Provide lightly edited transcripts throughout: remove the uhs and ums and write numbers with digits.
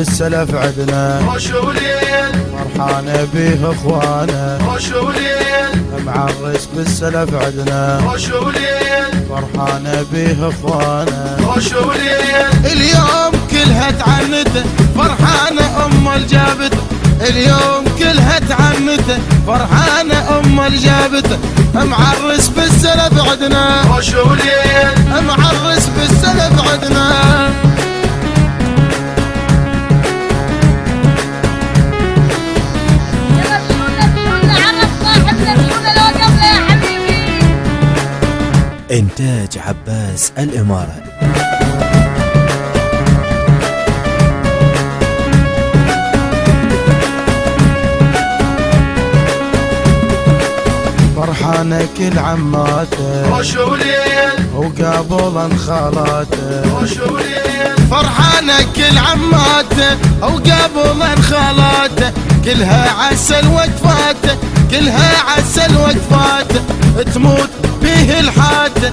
بالسلف عدنا وشولين فرحانة بيه اخوانا وشولين معرس بالسلف عدنا وشولين فرحانة بيه اخوانا وشولين اليوم كلها تعنته فرحانة الجابته اليوم كلها تعنته فرحانة الجابته معرس بالسلف عدنا وشولين معرس بالسلف عدنا إنتاج عباس الإمارة. فرحانة كل عماته وشولين وقابل خالاته وشولين فرحانة كل عماته وقابل خالاته كلها عسل وقفاته كلها عسل وقفاته تموت به الحاته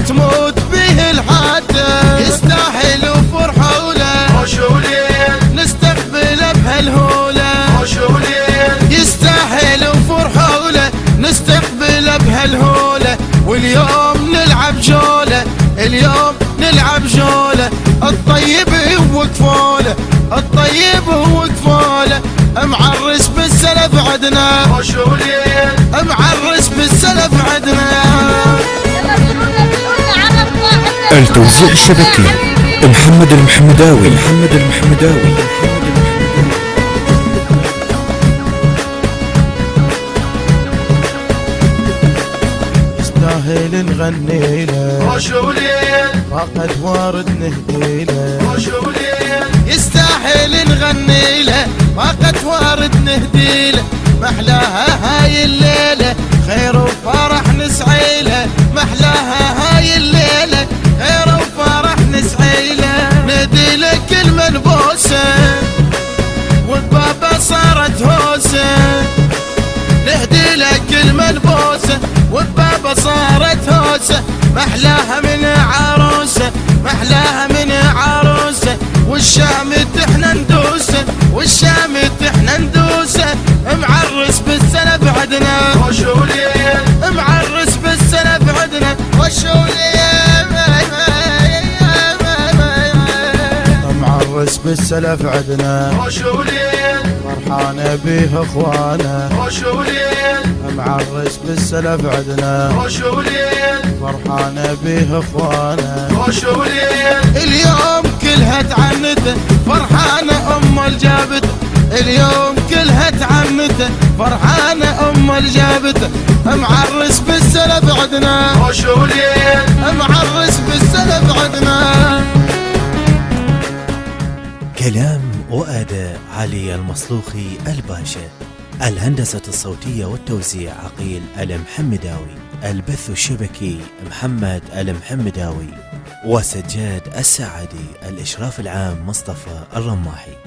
تموت به الحاته يستاهل وفرحوا له وشولين نستقبله بهالهوله وشولين يستاهل وفرحوا له نستقبله بهالهوله واليوم نلعب جوله اليوم نلعب جوله الطيب وقفوله الطيب وقفوله معرس بالسلف عدنا وشولين معرس بالسلف عدنا التوزيع الشبكي محمد المحمداوي. يستاهل نغني له وشولين فقد وارد نهدي له وشولين يستاهل نغني له فقد وارد نهدي له محلاها هاي الليلة خير وفرح نسعي له محلاها هاي الليلة خير وفرح نسعي له نهدي له كل منبوسة وبابا صارت هوسة نهدي له كل منبوسة وبابا صارت هوسة محلاها من عروسة محلاها من عروسة والشام تحنا ندوسه والشام تحنا ندوسه معرس بالسلف عدنا وشولين معرس بالسلف عدنا وشولين معرس بالسلف عدنا وشولين فرحانة بيه اخوانا وشولين معرس بالسلف عدنا وشولين فرحانة بيه اخوانا وشولين اليوم كلها تعنته فرحانة الجابته اليوم كلها تعنته فرحانة الجابته معرس بالسلف عدنا وشولين معرس بالسلف عدنا. كلام وأداء علي المصلوخي الباشا. الهندسة الصوتية والتوزيع عقيل المحمداوي. البث الشبكي محمد المحمداوي. وسجاد السعدي. الإشراف العام مصطفى الرماحي.